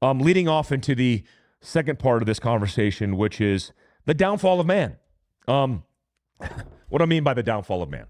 Leading off into the second part of this conversation, which is the downfall of man. What do I mean by the downfall of man?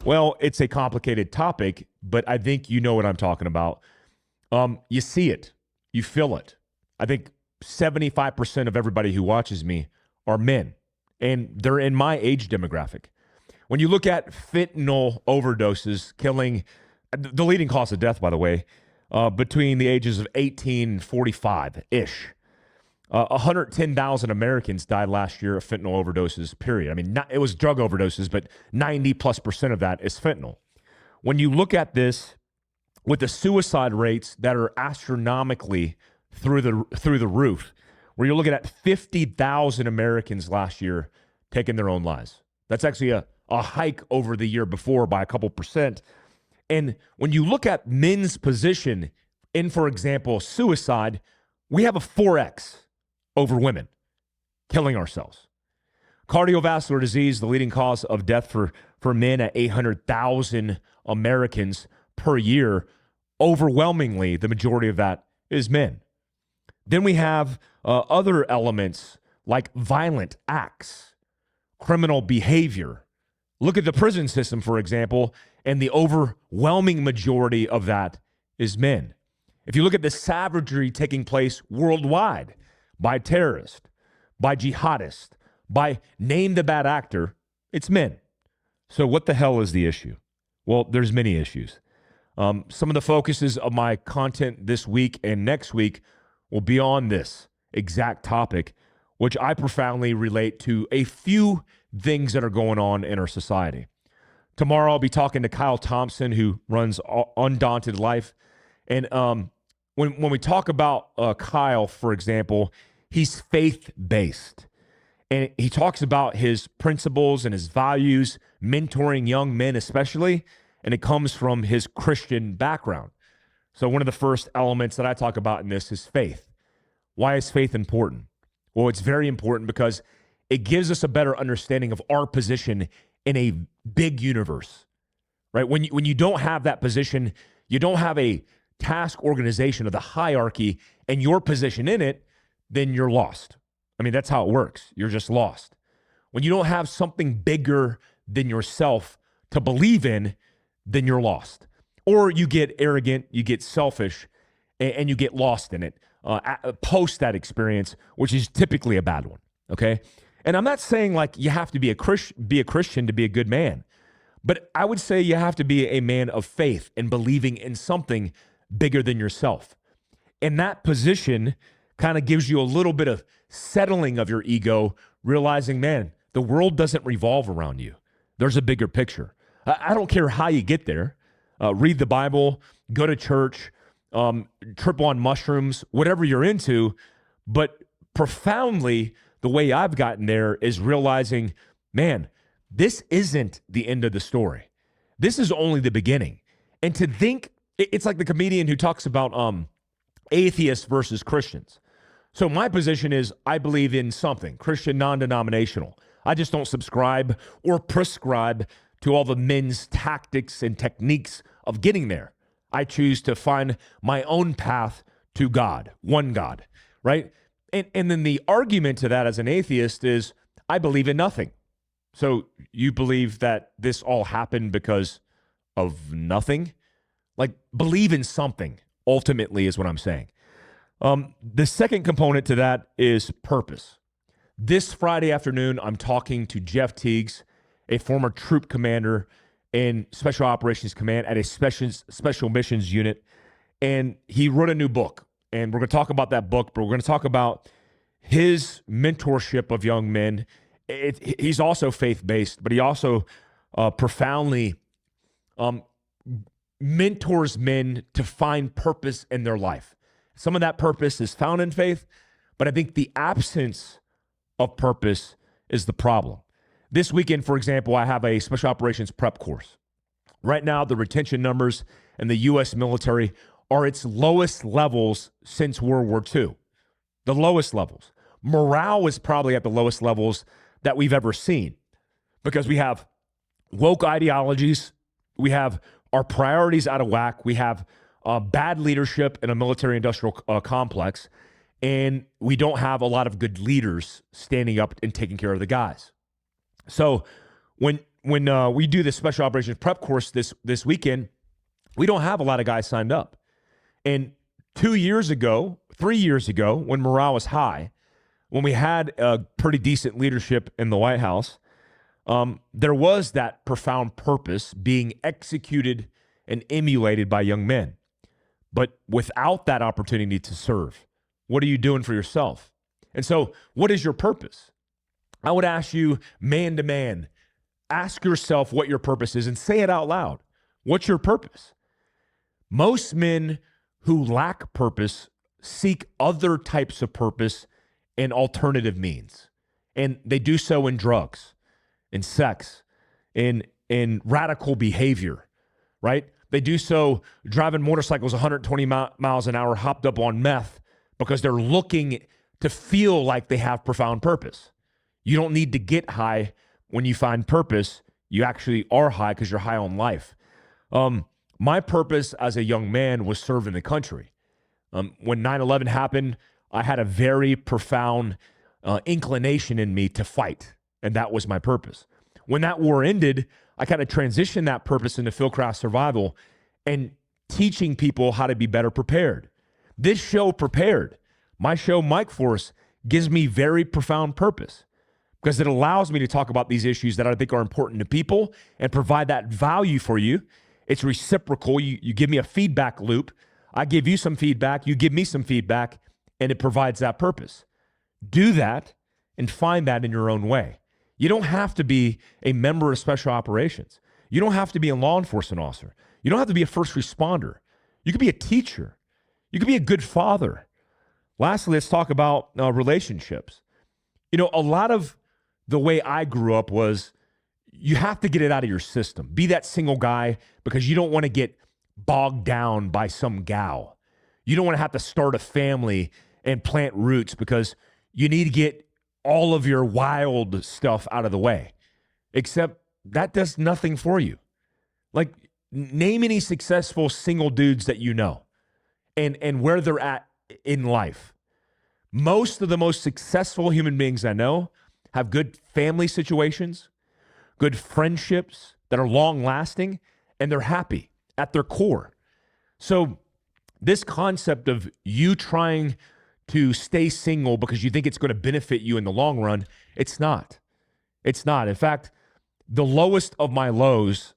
Well, it's a complicated topic, but I think you know what I'm talking about. You see it, you feel it. I think 75% of everybody who watches me are men, and they're in my age demographic. When you look at fentanyl overdoses killing, the leading cause of death, by the way, between the ages of 18 and 45-ish. 110,000 Americans died last year of fentanyl overdoses, period. I mean, it was drug overdoses, but 90+% of that is fentanyl. When you look at this with the suicide rates that are astronomically through the roof, where you're looking at 50,000 Americans last year taking their own lives. That's actually a hike over the year before by a couple percent. And when you look at men's position in, for example, suicide, we have a 4x over women killing ourselves. Cardiovascular disease, the leading cause of death for men at 800,000 Americans per year. Overwhelmingly, the majority of that is men. Then we have other elements like violent acts, criminal behavior. Look at the prison system, for example, and the overwhelming majority of that is men. If you look at the savagery taking place worldwide by terrorists, by jihadists, by name the bad actor, it's men. So what the hell is the issue? Well, there's many issues. Some of the focuses of my content this week and next week will be on this exact topic, which I profoundly relate to a few things that are going on in our society. Tomorrow, I'll be talking to Kyle Thompson, who runs Undaunted Life. And when we talk about Kyle, for example, he's faith-based. And he talks about his principles and his values, mentoring young men especially, and it comes from his Christian background. So one of the first elements that I talk about in this is faith. Why is faith important? Well, it's very important because it gives us a better understanding of our position in a big universe, right? When you don't have that position, you don't have a task organization of the hierarchy and your position in it, then you're lost. I mean, that's how it works. You're just lost. When you don't have something bigger than yourself to believe in, then you're lost. Or you get arrogant, you get selfish, and you get lost in it post that experience, which is typically a bad one, okay? And I'm not saying like you have to be a Christian to be a good man, but I would say you have to be a man of faith and believing in something bigger than yourself. And that position kind of gives you a little bit of settling of your ego, realizing, man, the world doesn't revolve around you. There's a bigger picture. I don't care how you get there. Read the Bible, go to church, triple on mushrooms, whatever you're into. But profoundly, the way I've gotten there is realizing, man, this isn't the end of the story. This is only the beginning. And to think, it's like the comedian who talks about atheists versus Christians. So my position is I believe in something, Christian non-denominational. I just don't subscribe or prescribe to all the men's tactics and techniques of getting there. I choose to find my own path to God, one God, right? And then the argument to that as an atheist is I believe in nothing. So you believe that this all happened because of nothing? Like believe in something, ultimately is what I'm saying. The second component to that is purpose. This Friday afternoon, I'm talking to Jeff Teagues, a former troop commander in Special Operations Command at a special missions unit. And he wrote a new book. And we're going to talk about that book, but we're going to talk about his mentorship of young men. He's also faith-based, but he also profoundly mentors men to find purpose in their life. Some of that purpose is found in faith, but I think the absence of purpose is the problem. This weekend, for example, I have a special operations prep course. Right now, the retention numbers in the U.S. military are its lowest levels since World War II. The lowest levels. Morale is probably at the lowest levels that we've ever seen because we have woke ideologies. We have our priorities out of whack. We have bad leadership in a military-industrial complex, and we don't have a lot of good leaders standing up and taking care of the guys. So when we do this special operations prep course this weekend, we don't have a lot of guys signed up. And 3 years ago, when morale was high, when we had a pretty decent leadership in the White House, there was that profound purpose being executed and emulated by young men. But without that opportunity to serve, what are you doing for yourself? And so, what is your purpose? I would ask you, man to man, ask yourself what your purpose is and say it out loud. What's your purpose? Most men who lack purpose seek other types of purpose and alternative means. And they do so in drugs, in sex, in radical behavior, right? They do so driving motorcycles 120 miles an hour, hopped up on meth, because they're looking to feel like they have profound purpose. You don't need to get high when you find purpose. You actually are high because you're high on life. My purpose as a young man was serving the country. When 9/11 happened, I had a very profound inclination in me to fight, and that was my purpose. When that war ended, I kind of transitioned that purpose into Fieldcraft survival and teaching people how to be better prepared. This show, Prepared, my show, Mike Force, gives me very profound purpose because it allows me to talk about these issues that I think are important to people and provide that value for you. It's reciprocal. You give me a feedback loop. I give you some feedback. You give me some feedback, and it provides that purpose. Do that and find that in your own way. You don't have to be a member of special operations. You don't have to be a law enforcement officer. You don't have to be a first responder. You could be a teacher. You could be a good father. Lastly, let's talk about relationships. A lot of the way I grew up was you have to get it out of your system. Be that single guy because you don't want to get bogged down by some gal. You don't want to have to start a family and plant roots because you need to get all of your wild stuff out of the way. Except that does nothing for you. Like, name any successful single dudes that you know and where they're at in life. Most of the most successful human beings I know have good family situations, good friendships that are long lasting, and they're happy at their core. So this concept of you trying to stay single because you think it's going to benefit you in the long run, it's not. It's not. In fact, the lowest of my lows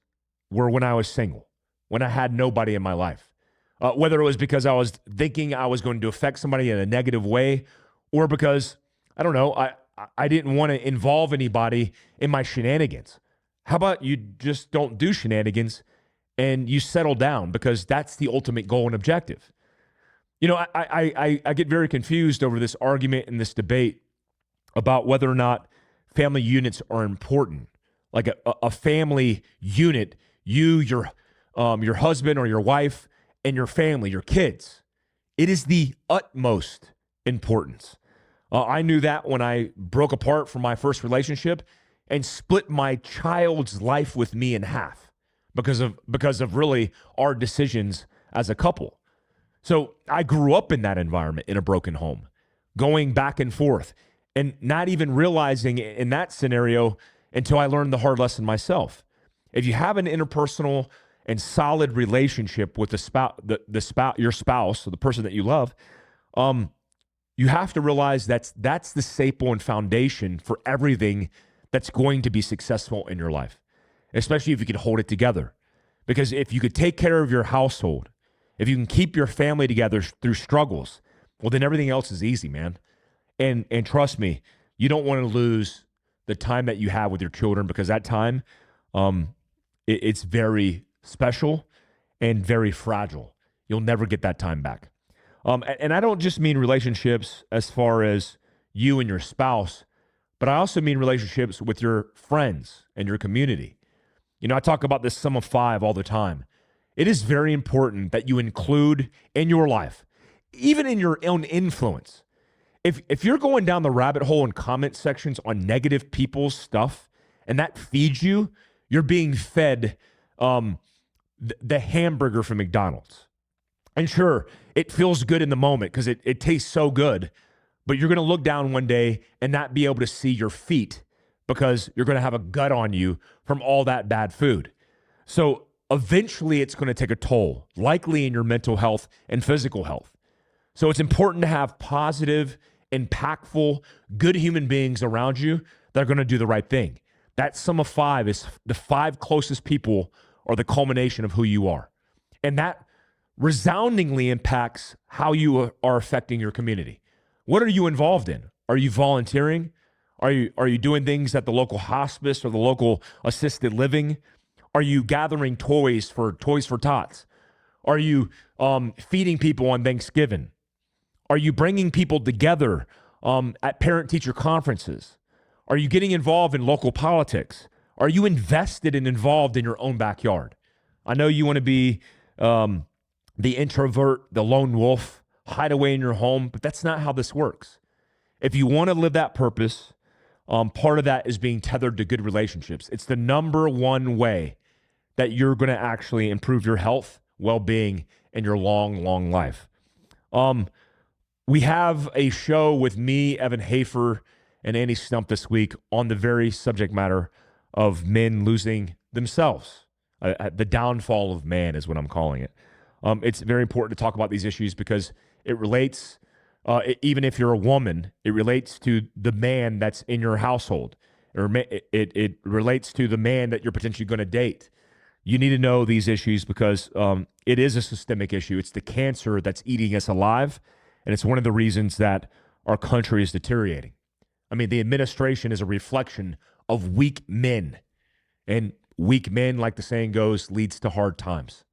were when I was single, when I had nobody in my life. Whether it was because I was thinking I was going to affect somebody in a negative way, or because, I don't know, I didn't want to involve anybody in my shenanigans. How about you just don't do shenanigans and you settle down, because that's the ultimate goal and objective. I get very confused over this argument and this debate about whether or not family units are important. Like a family unit, your husband or your wife and your family, your kids. It is the utmost importance. I knew that when I broke apart from my first relationship and split my child's life with me in half because of really our decisions as a couple. So I grew up in that environment, in a broken home, going back and forth and not even realizing in that scenario until I learned the hard lesson myself. If you have an interpersonal and solid relationship with your spouse, or the person that you love, you have to realize that's the staple and foundation for everything that's going to be successful in your life, especially if you can hold it together. Because if you could take care of your household, if you can keep your family together through struggles, well, then everything else is easy, man. And trust me, you don't want to lose the time that you have with your children, because that time, it's very special and very fragile. You'll never get that time back. And I don't just mean relationships as far as you and your spouse, but I also mean relationships with your friends and your community. I talk about this sum of five all the time. It is very important that you include in your life, even in your own influence. If you're going down the rabbit hole in comment sections on negative people's stuff and that feeds you, you're being fed the hamburger from McDonald's. And sure, it feels good in the moment because it tastes so good, but you're going to look down one day and not be able to see your feet because you're going to have a gut on you from all that bad food. So eventually it's going to take a toll, likely in your mental health and physical health. So it's important to have positive, impactful, good human beings around you that are going to do the right thing. That sum of five is the five closest people are the culmination of who you are. And that resoundingly impacts how you are affecting your community. What are you involved in? Are you volunteering? Are you doing things at the local hospice or the local assisted living? Are you gathering toys for Toys for Tots? Are you feeding people on Thanksgiving? Are you bringing people together at parent-teacher conferences? Are you getting involved in local politics? Are you invested and involved in your own backyard? I know you want to be the introvert, the lone wolf, hide away in your home, but that's not how this works. If you want to live that purpose, part of that is being tethered to good relationships. It's the number one way that you're going to actually improve your health, well-being, and your long, long life. We have a show with me, Evan Hafer, and Andy Stump this week on the very subject matter of men losing themselves. The downfall of man is what I'm calling it. It's very important to talk about these issues because it relates, even if you're a woman, it relates to the man that's in your household. It relates to the man that you're potentially going to date. You need to know these issues because it is a systemic issue. It's the cancer that's eating us alive, and it's one of the reasons that our country is deteriorating. I mean, the administration is a reflection of weak men, and weak men, like the saying goes, leads to hard times.